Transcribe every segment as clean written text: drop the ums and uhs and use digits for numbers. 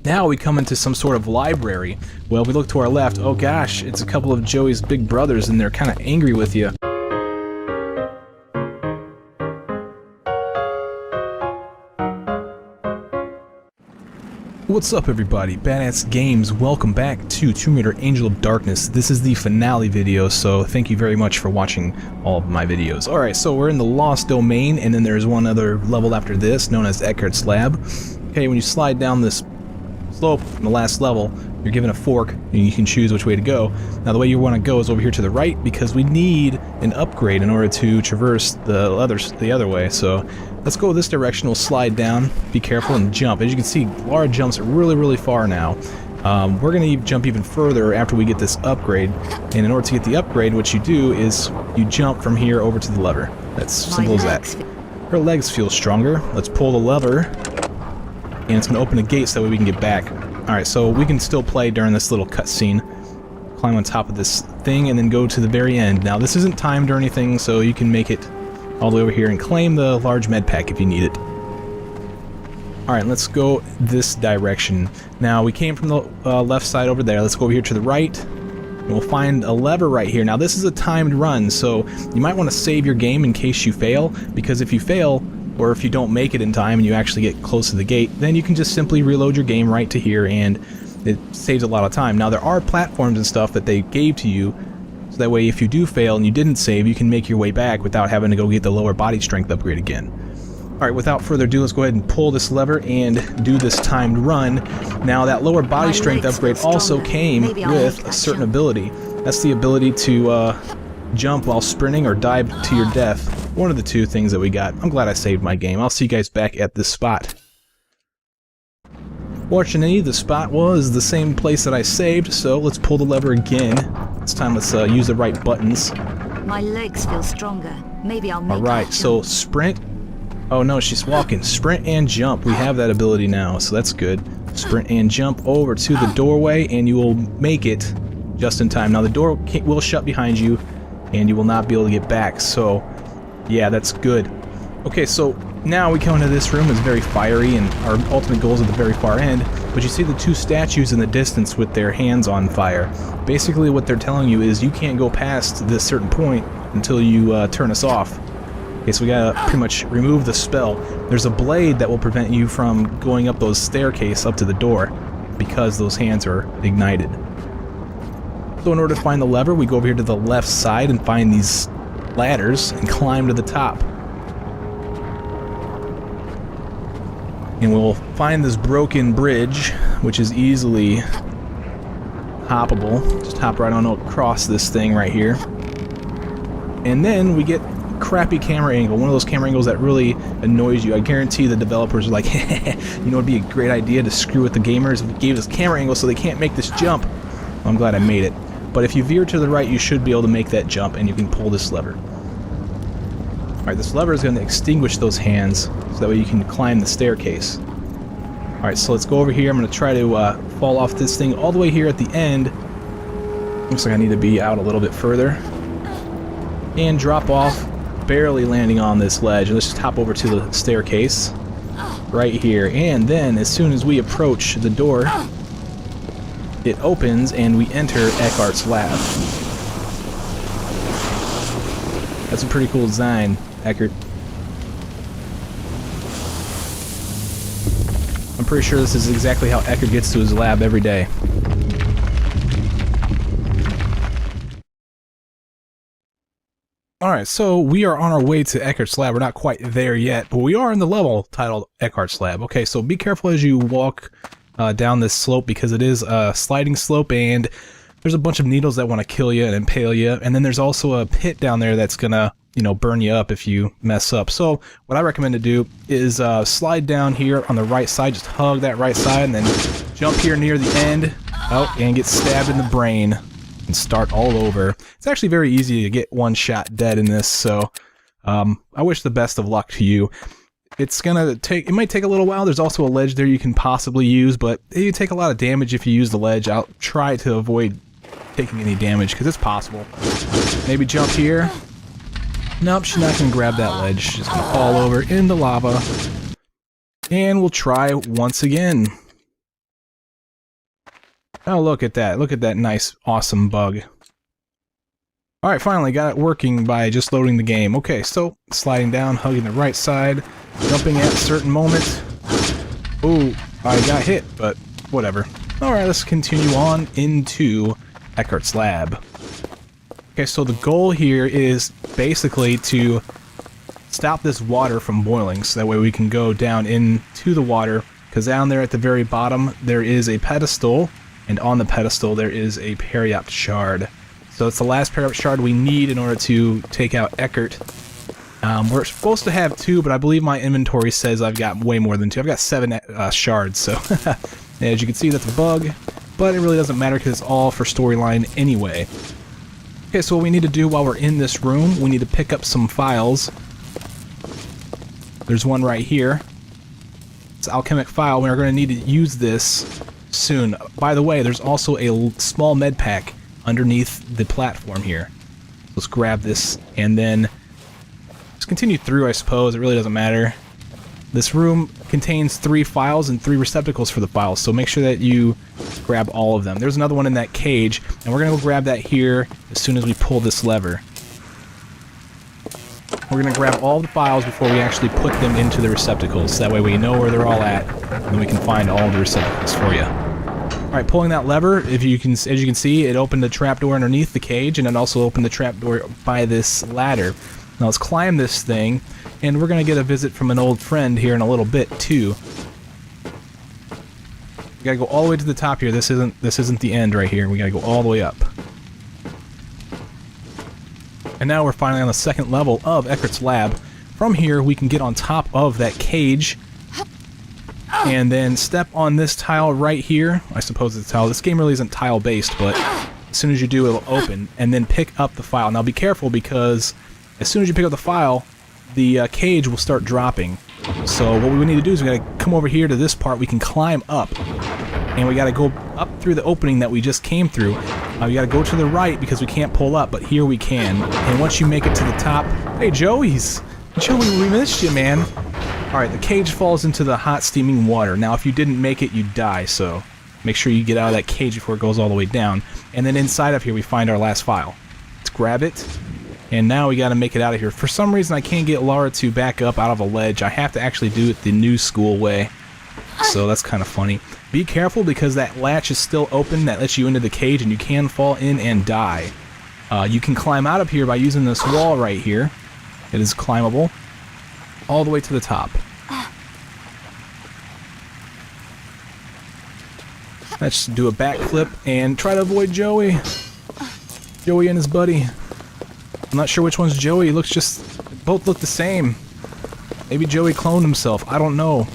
Now we come into some sort of library. Well, if we look to our left, oh gosh, it's a couple of Joey's big brothers and they're kind of angry with you. What's up everybody, Badass Games, welcome back to Tomb Raider Angel of Darkness. This is the finale video, so thank you very much for watching all of my videos. Alright, so we're in the Lost Domain, and then there's one other level after this, known as Eckhardt's Lab. Okay, when you slide down this slope from the last level, you're given a fork, and you can choose which way to go. Now the way you want to go is over here to the right, because we need an upgrade in order to traverse the other way, so let's go this direction. We'll slide down, be careful, and jump. As you can see, Lara jumps really far now. We're going to jump even further after we get this upgrade, and in order to get the upgrade, what you do is you jump from here over to the lever. That's simple as that. Her legs feel stronger. Let's pull the lever, and it's going to open a gate so that way we can get back. Alright, so we can still play during this little cutscene. Climb on top of this thing and then go to the very end. Now this isn't timed or anything, so you can make it all the way over here and claim the large med pack if you need it. Alright, let's go this direction. Now we came from the left side over there. Let's go over here to the right, and we'll find a lever right here. Now this is a timed run, so you might want to save your game in case you fail, because if you fail, or if you don't make it in time and you actually get close to the gate, then you can just simply reload your game right to here, and it saves a lot of time. Now there are platforms and stuff that they gave to you, so that way if you do fail and you didn't save, you can make your way back without having to go get the lower body strength upgrade again. Alright, without further ado, let's go ahead and pull this lever and do this timed run. Now that lower body strength upgrade also came with a certain ability. That's the ability to jump while sprinting or dive to your death. One of the two things that we got. I'm glad I saved my game. I'll see you guys back at this spot. Fortunately, the spot was the same place that I saved, so let's pull the lever again. This time let's use the right buttons. My legs feel stronger. Maybe I'll make Alright, so sprint. Oh no, she's walking. Sprint and jump. We have that ability now, so that's good. Sprint and jump over to the doorway, and you will make it just in time. Now the door will shut behind you, and you will not be able to get back, so yeah, that's good. Okay, so now we come into this room. It's very fiery, and our ultimate goal is at the very far end, but you see the two statues in the distance with their hands on fire. Basically what they're telling you is you can't go past this certain point until you turn us off. Okay, so we gotta pretty much remove the spell. There's a blade that will prevent you from going up those staircase up to the door because those hands are ignited. So in order to find the lever, we go over here to the left side and find these ladders and climb to the top. And we'll find this broken bridge, which is easily hoppable. Just hop right on across this thing right here. And then we get a crappy camera angle, one of those camera angles that really annoys you. I guarantee the developers are like, you know, it'd be a great idea to screw with the gamers if we gave this camera angle so they can't make this jump. Well, I'm glad I made it. But if you veer to the right, you should be able to make that jump, and you can pull this lever. Alright, this lever is going to extinguish those hands, so that way you can climb the staircase. Alright, so let's go over here. I'm going to try to fall off this thing all the way here at the end. Looks like I need to be out a little bit further. And drop off, barely landing on this ledge. And let's just hop over to the staircase right here. And then, as soon as we approach the door, it opens and we enter Eckhardt's Lab. That's a pretty cool design, Eckhardt. I'm pretty sure this is exactly how Eckhardt gets to his lab every day. Alright, so we are on our way to Eckhardt's Lab. We're not quite there yet, but we are in the level titled Eckhardt's Lab. Okay, so be careful as you walk down this slope, because it is a sliding slope, and there's a bunch of needles that want to kill you and impale you, and then there's also a pit down there that's gonna, you know, burn you up if you mess up. So what I recommend to do is slide down here on the right side, just hug that right side, and then jump here near the end, and get stabbed in the brain and start all over. It's actually very easy to get one shot dead in this, so I wish the best of luck to you. It's gonna take, it might take a little while. There's also a ledge there you can possibly use, but you take a lot of damage if you use the ledge. I'll try to avoid taking any damage because it's possible. Maybe jump here. Nope, she's not gonna grab that ledge. She's gonna fall over in the lava. And we'll try once again. Oh, look at that. Look at that nice, awesome bug. Alright, finally got it working by just loading the game. Okay, so sliding down, hugging the right side, jumping at a certain moment. Ooh, I got hit, but whatever. Alright, let's continue on into Eckart's lab. Okay, so the goal here is basically to stop this water from boiling, so that way we can go down into the water, because down there at the very bottom there is a pedestal, and on the pedestal there is a Periopt shard. So it's the last Periopt shard we need in order to take out Eckart. We're supposed to have 2, but I believe my inventory says I've got way more than 2. I've got 7 shards, so as you can see, that's a bug, but it really doesn't matter because it's all for storyline anyway. Okay, so what we need to do while we're in this room, we need to pick up some files. There's one right here. It's an alchemic file. We're going to need to use this soon. By the way, there's also a small med pack underneath the platform here. Let's grab this and then just continue through, I suppose. It really doesn't matter. This room contains 3 files and 3 receptacles for the files, so make sure that you grab all of them. There's another one in that cage, and we're going to go grab that here as soon as we pull this lever. We're going to grab all the files before we actually put them into the receptacles, so that way we know where they're all at, and we can find all the receptacles for you. Alright, pulling that lever, as you can see, it opened the trapdoor underneath the cage, and it also opened the trapdoor by this ladder. Now let's climb this thing, and we're going to get a visit from an old friend here in a little bit, too. We gotta go all the way to the top here. This isn't the end right here. We gotta go all the way up. And now we're finally on the 2nd level of Eckart's lab. From here, we can get on top of that cage, and then step on this tile right here. I suppose it's a tile. This game really isn't tile-based, but as soon as you do, it'll open, and then pick up the file. Now be careful, because as soon as you pick up the file, the cage will start dropping. So what we need to do is we gotta come over here to this part. We can climb up, and we gotta go up through the opening that we just came through. We gotta go to the right because we can't pull up, but here we can. And once you make it to the top, hey Joey, we missed you, man. All right, the cage falls into the hot steaming water. Now, if you didn't make it, you die. So make sure you get out of that cage before it goes all the way down. And then inside of here, we find our last file. Let's grab it. And now we gotta make it out of here. For some reason, I can't get Lara to back up out of a ledge. I have to actually do it the new school way. So that's kind of funny. Be careful because that latch is still open. That lets you into the cage and you can fall in and die. You can climb out of here by using this wall right here. It is climbable all the way to the top. Let's do a backflip and try to avoid Joey. Joey and his buddy. I'm not sure which one's Joey. He looks both look the same. Maybe Joey cloned himself. I don't know.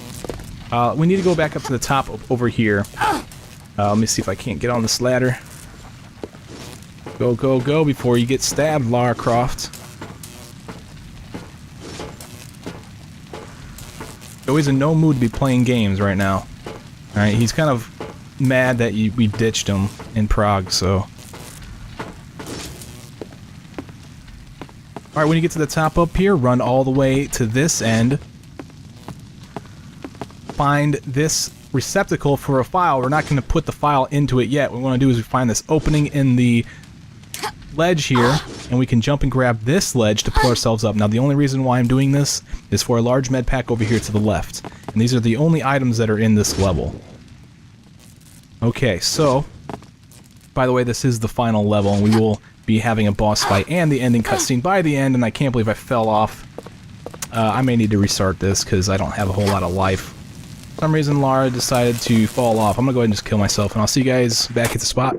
We need to go back up to the top over here. Let me see if I can't get on this ladder. Go, go, go before you get stabbed, Lara Croft. Joey's in no mood to be playing games right now. Alright, he's kind of mad that we ditched him in Prague, so... Alright, when you get to the top up here, run all the way to this end. Find this receptacle for a file. We're not going to put the file into it yet. What we want to do is we find this opening in the ledge here, and we can jump and grab this ledge to pull ourselves up. Now, the only reason why I'm doing this is for a large med pack over here to the left. And these are the only items that are in this level. Okay, so, by the way, this is the final level, and we will be having a boss fight and the ending cutscene by the end, and I can't believe I fell off. I may need to restart this because I don't have a whole lot of life. For some reason, Lara decided to fall off. I'm gonna go ahead and just kill myself, and I'll see you guys back at the spot.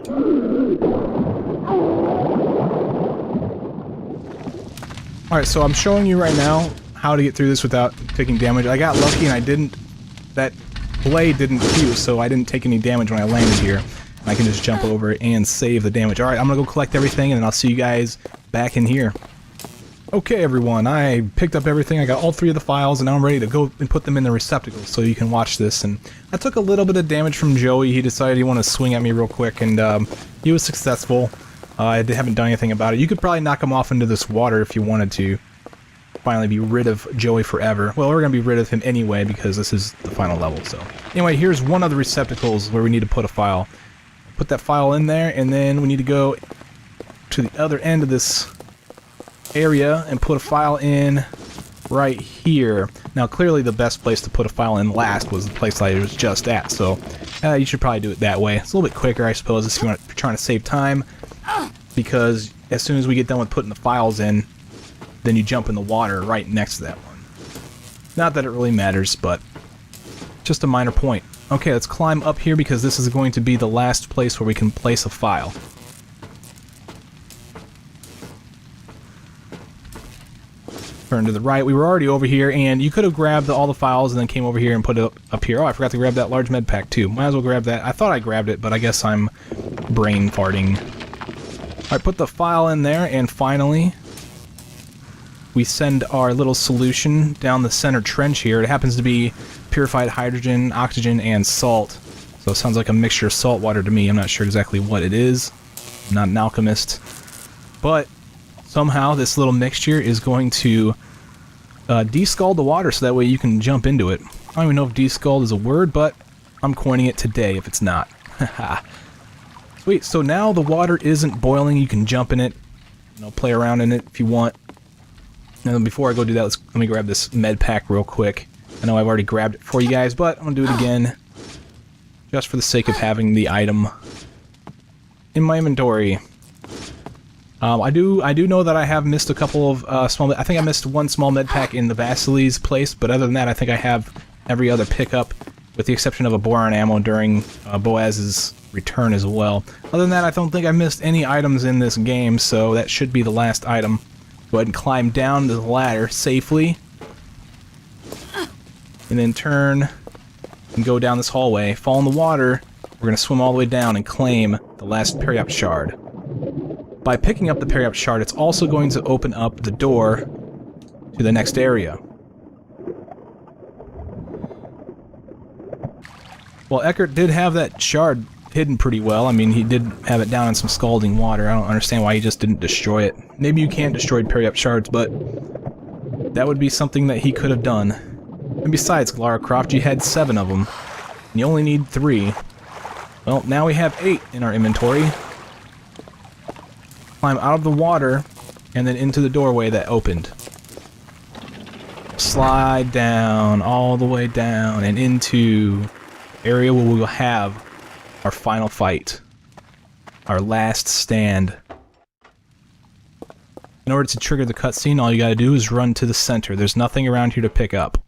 Alright, so I'm showing you right now how to get through this without taking damage. I got lucky and I didn't... That blade didn't fuse, so I didn't take any damage when I landed here. And I can just jump over and save the damage. Alright, I'm gonna go collect everything, and then I'll see you guys back in here. Okay, everyone, I picked up everything. I got all 3 of the files, and now I'm ready to go and put them in the receptacles so you can watch this. And I took a little bit of damage from Joey. He decided he wanted to swing at me real quick, and he was successful. I haven't done anything about it. You could probably knock him off into this water if you wanted to. Finally be rid of Joey forever. Well, we're going to be rid of him anyway because this is the final level. So anyway, here's one of the receptacles where we need to put a file. put that file in there, and then we need to go to the other end of this area and put a file in right here. Now clearly the best place to put a file in last was the place I was just at, so you should probably do it that way. It's a little bit quicker, I suppose, if you're trying to save time, because as soon as we get done with putting the files in, then you jump in the water right next to that one. Not that it really matters, but just a minor point. Okay, let's climb up here because this is going to be the last place where we can place a file. Turn to the right. We were already over here, and you could have grabbed all the files and then came over here and put it up here. Oh, I forgot to grab that large med pack too. Might as well grab that. I thought I grabbed it, but I guess I'm brain farting. Alright, put the file in there, and finally we send our little solution down the center trench here. It happens to be purified hydrogen, oxygen, and salt. So it sounds like a mixture of salt water to me. I'm not sure exactly what it is. I'm not an alchemist. But somehow this little mixture is going to descald the water so that way you can jump into it. I don't even know if descald is a word, but I'm coining it today if it's not. Sweet, so now the water isn't boiling. You can jump in it, you know, play around in it if you want. And then before I go do that, let me grab this med pack real quick. I know I've already grabbed it for you guys, but I'm going to do it again just for the sake of having the item in my inventory. I do know that I have missed a couple of small... I think I missed one small med pack in the Vasily's place, but other than that, I think I have every other pickup, with the exception of a boron ammo during Boaz's return as well. Other than that, I don't think I missed any items in this game, so that should be the last item. Go ahead and climb down the ladder safely, and then turn and go down this hallway, fall in the water. We're going to swim all the way down and claim the last Periapt shard. By picking up the Periapt shard, it's also going to open up the door to the next area. Well, Eckert did have that shard hidden pretty well. I mean, he did have it down in some scalding water. I don't understand why he just didn't destroy it. Maybe you can't destroy Periapt shards, but that would be something that he could have done. And besides, Lara Croft, you had 7 of them. And you only need 3. Well, now we have 8 in our inventory. Climb out of the water, and then into the doorway that opened. Slide down, all the way down, and into the area where we will have our final fight. Our last stand. In order to trigger the cutscene, all you gotta do is run to the center. There's nothing around here to pick up.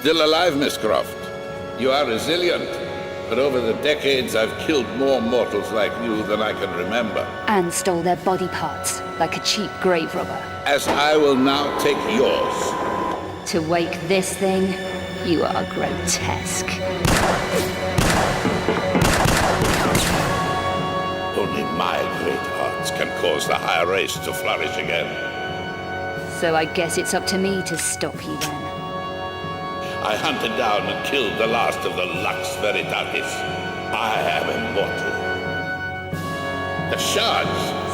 Still alive, Miss Croft. You are resilient, but over the decades I've killed more mortals like you than I can remember. And stole their body parts, like a cheap grave robber. As I will now take yours. To wake this thing, you are grotesque. Only my great hearts can cause the higher race to flourish again. So I guess it's up to me to stop you then. I hunted down and killed the last of the Lux Veritatis. I am immortal. The shards.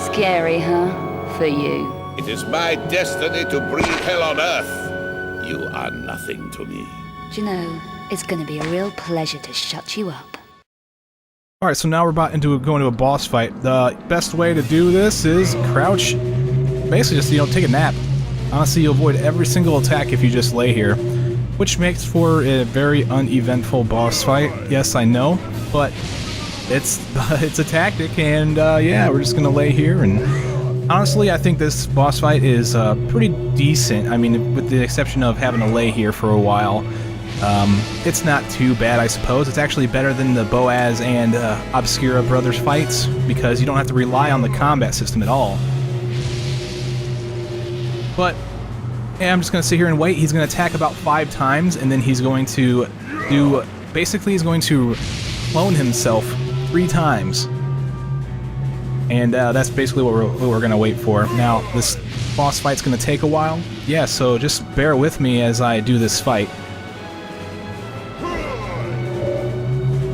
Scary, huh? For you. It is my destiny to breathe hell on Earth. You are nothing to me. Do you know, it's gonna be a real pleasure to shut you up. Alright, so now we're about to go into a boss fight. The best way to do this is crouch. Basically just, take a nap. Honestly, you'll avoid every single attack if you just lay here. Which makes for a very uneventful boss fight. Yes, I know, but it's a tactic, and yeah, we're just gonna lay here. And honestly, I think this boss fight is pretty decent. I mean, with the exception of having to lay here for a while, it's not too bad, I suppose. It's actually better than the Boaz and Obscura Brothers fights because you don't have to rely on the combat system at all. But yeah, I'm just going to sit here and wait. He's going to attack about 5 times, and then he's going to do... Basically, he's going to clone himself 3 times. And that's basically what we're going to wait for. Now, this boss fight's going to take a while. Yeah, so just bear with me as I do this fight.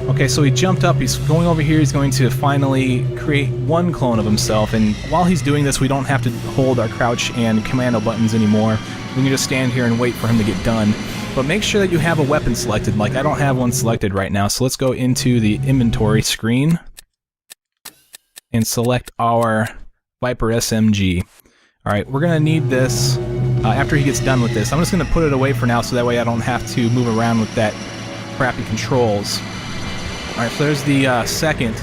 Okay, so he jumped up, he's going over here, he's going to finally create 1 clone of himself, and while he's doing this, we don't have to hold our crouch and commando buttons anymore. We can just stand here and wait for him to get done. But make sure that you have a weapon selected. Like, I don't have one selected right now, so let's go into the inventory screen and select our Viper SMG. Alright, we're gonna need this after he gets done with this. I'm just gonna put it away for now, so that way I don't have to move around with that crappy controls. Alright, so there's the second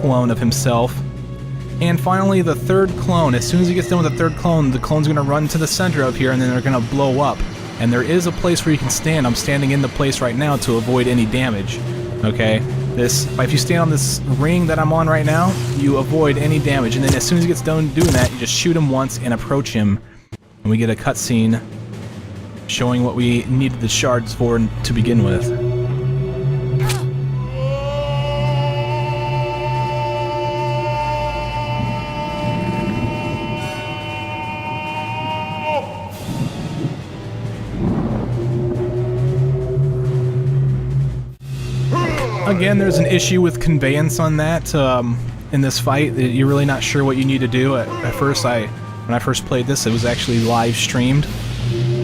clone of himself. And finally, the 3rd clone. As soon as he gets done with the 3rd clone, the clone's going to run to the center of here, and then they're going to blow up. And there is a place where you can stand. I'm standing in the place right now to avoid any damage. Okay? If you stand on this ring that I'm on right now, you avoid any damage. And then as soon as he gets done doing that, you just shoot him once and approach him. And we get a cutscene showing what we needed the shards for to begin with. Again, there's an issue with conveyance on that in this fight. You're really not sure what you need to do. At first, when I first played this, it was actually live streamed,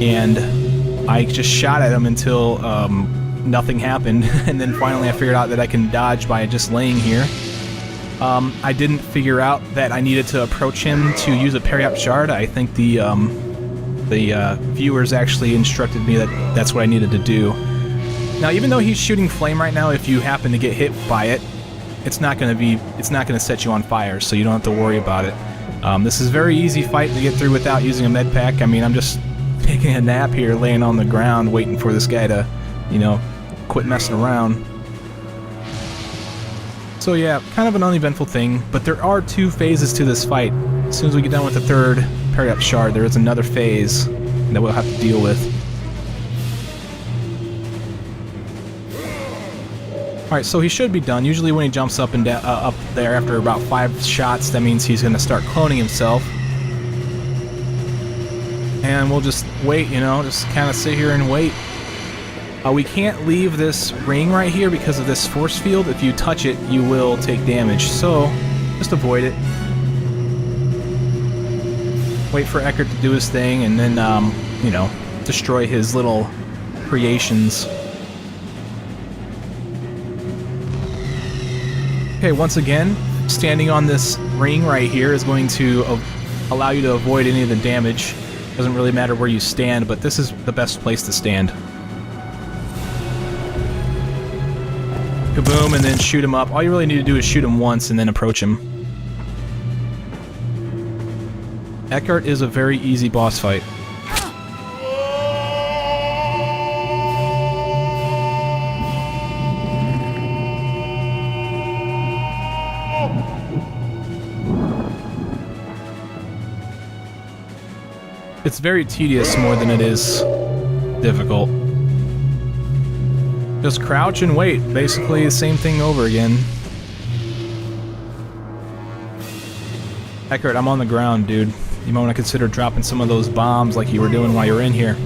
and I just shot at him until nothing happened, and then finally I figured out that I can dodge by just laying here. I didn't figure out that I needed to approach him to use a parry-up shard. I think the viewers actually instructed me that that's what I needed to do. Now, even though he's shooting flame right now, if you happen to get hit by it, it's not going to set you on fire, so you don't have to worry about it. This is a very easy fight to get through without using a med pack. I mean, I'm just taking a nap here, laying on the ground, waiting for this guy to, you know, quit messing around. So yeah, kind of an uneventful thing, but there are 2 phases to this fight. As soon as we get done with the 3rd parry-up shard, there is another phase that we'll have to deal with. Alright, so he should be done. Usually when he jumps up and up there after about 5 shots, that means he's going to start cloning himself. And we'll just wait, you know, just kind of sit here and wait. We can't leave this ring right here because of this force field. If you touch it, you will take damage, so just avoid it. Wait for Eckert to do his thing, and then, you know, destroy his little creations. Okay, once again, standing on this ring right here is going to allow you to avoid any of the damage. Doesn't really matter where you stand, but this is the best place to stand. Kaboom, and then shoot him up. All you really need to do is shoot him once and then approach him. Eckert is a very easy boss fight. It's very tedious more than it is difficult. Just crouch and wait. Basically the same thing over again. Eckert, I'm on the ground, dude. You might want to consider dropping some of those bombs like you were doing while you were in here.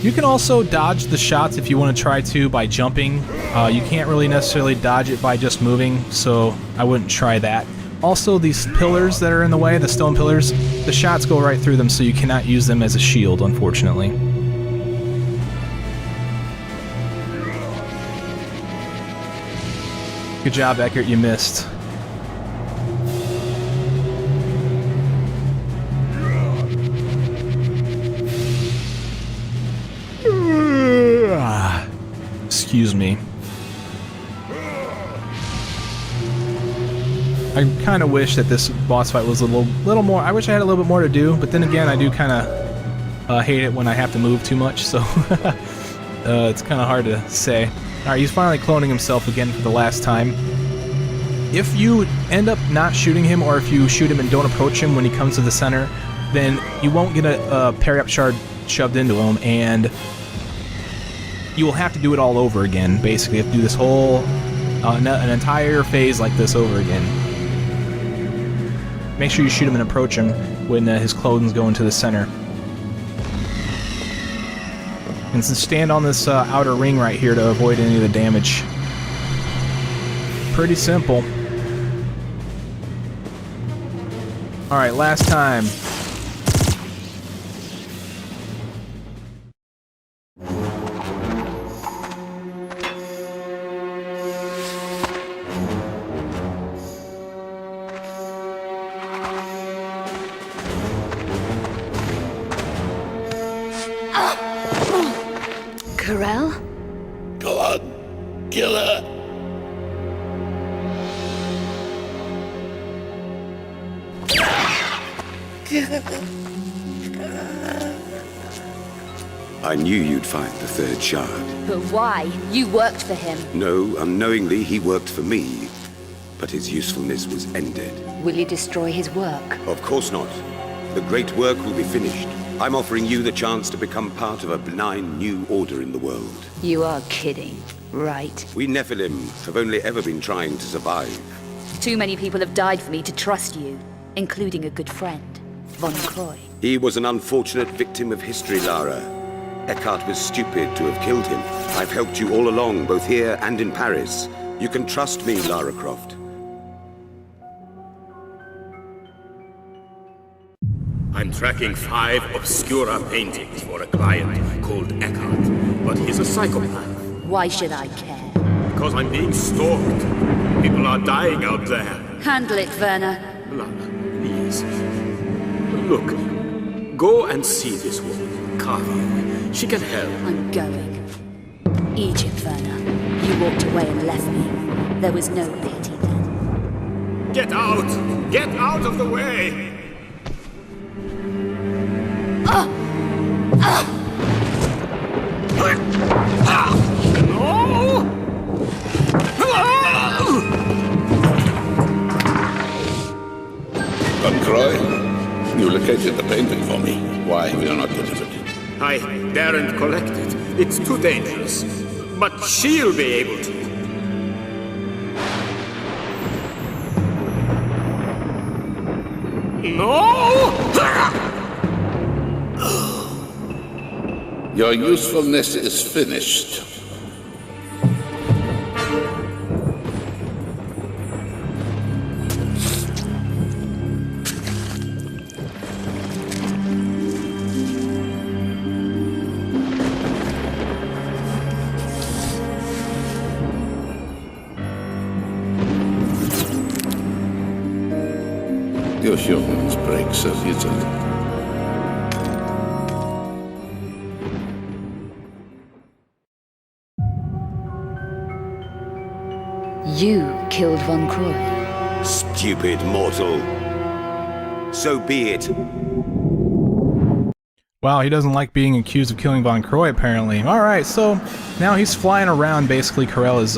You can also dodge the shots if you want to try to by jumping. You can't really necessarily dodge it by just moving, so I wouldn't try that. Also, these pillars that are in the way, the stone pillars, the shots go right through them, so you cannot use them as a shield, unfortunately. Good job, Eckert, you missed. Excuse me. I kind of wish that this boss fight was a little more. I wish I had a little bit more to do, but then again, I do kind of hate it when I have to move too much, so it's kind of hard to say. Alright, he's finally cloning himself again for the last time. If you end up not shooting him, or if you shoot him and don't approach him when he comes to the center, then you won't get a parry-up shard shoved into him, and you will have to do it all over again, basically. You have to do this whole, an entire phase like this over again. Make sure you shoot him and approach him when his clothing's going to the center. And so stand on this outer ring right here to avoid any of the damage. Pretty simple. Alright, last time. Corel? Go on, kill her. I knew you'd find the third shard. But why? You worked for him. No, unknowingly he worked for me, but his usefulness was ended. Will you destroy his work? Of course not. The great work will be finished. I'm offering you the chance to become part of a benign new order in the world. You are kidding, right? We Nephilim have only ever been trying to survive. Too many people have died for me to trust you, including a good friend, Von Croy. He was an unfortunate victim of history, Lara. Eckhart was stupid to have killed him. I've helped you all along, both here and in Paris. You can trust me, Lara Croft. I'm tracking 5 Obscura paintings for a client called Eckhart, but he's a psychopath. Why should I care? Because I'm being stalked. People are dying out there. Handle it, Werner. Lara, please. Look, go and see this woman, Kavia. She can help. I'm going. Egypt, Werner. You walked away and left me. There was no pity then. Get out! Get out of the way! Von Croy, you located the painting for me. Why have you not delivered it? I daren't collect it. It's too dangerous. But she'll be able to. No! Your usefulness is finished. Your humans break so easily. You killed Von Croy. Stupid mortal. So be it. Wow, he doesn't like being accused of killing Von Croy, apparently. Alright, so now he's flying around, basically. Corel is,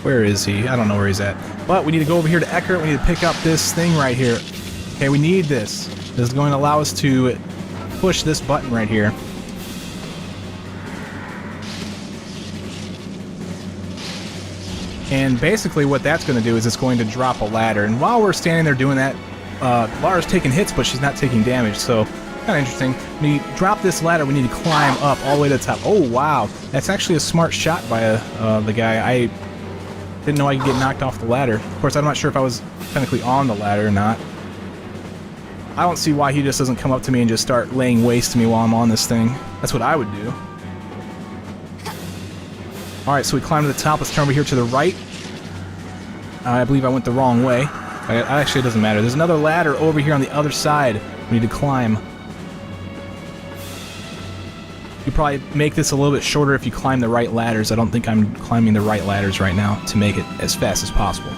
where is he? I don't know where he's at. But we need to go over here to Eckhart. We need to pick up this thing right here. Okay, we need this. This is going to allow us to push this button right here. And basically what that's going to do is it's going to drop a ladder. And while we're standing there doing that, Lara's taking hits, but she's not taking damage, so kind of interesting. When you drop this ladder, we need to climb up all the way to the top. Oh, wow. That's actually a smart shot by the guy. I didn't know I could get knocked off the ladder. Of course, I'm not sure if I was technically on the ladder or not. I don't see why he just doesn't come up to me and just start laying waste to me while I'm on this thing. That's what I would do. Alright, so we climb to the top. Let's turn over here to the right. I believe I went the wrong way. Actually, it doesn't matter. There's another ladder over here on the other side we need to climb. You probably make this a little bit shorter if you climb the right ladders. I don't think I'm climbing the right ladders right now to make it as fast as possible.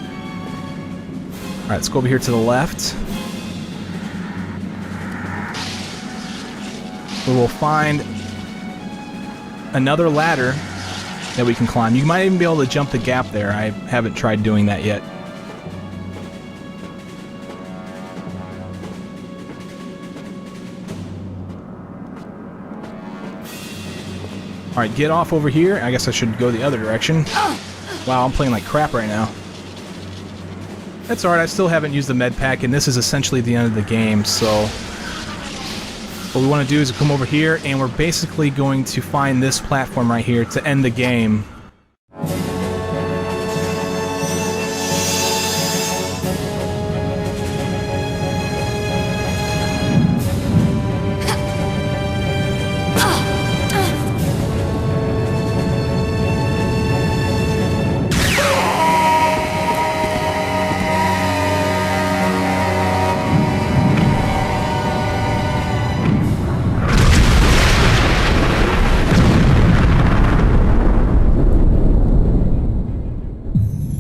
Alright, let's go over here to the left. We will find another ladder that we can climb. You might even be able to jump the gap there. I haven't tried doing that yet. Alright, get off over here. I guess I should go the other direction. Wow, I'm playing like crap right now. That's alright, I still haven't used the med pack, and this is essentially the end of the game, so... what we want to do is come over here, and we're basically going to find this platform right here to end the game.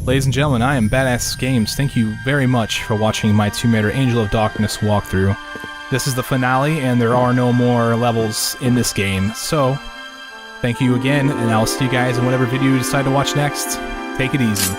Ladies and gentlemen, I am Badass Games. Thank you very much for watching my Tomb Raider Angel of Darkness walkthrough. This is the finale, and there are no more levels in this game, so thank you again, and I'll see you guys in whatever video you decide to watch next. Take it easy.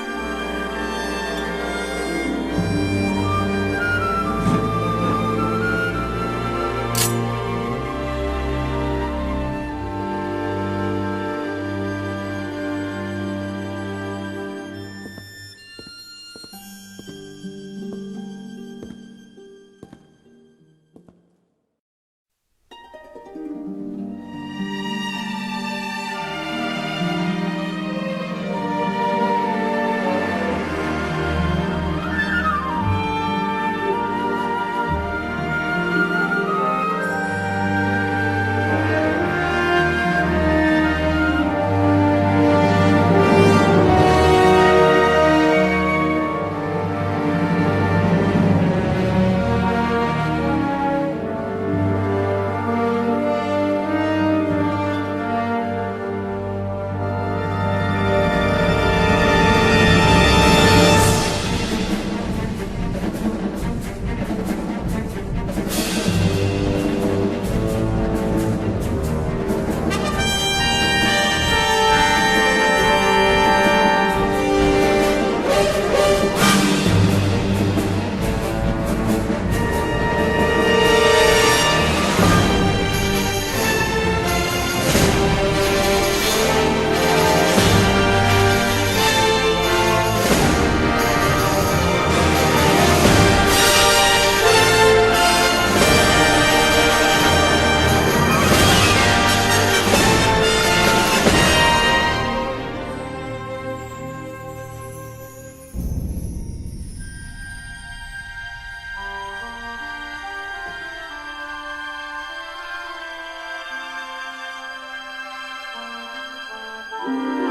you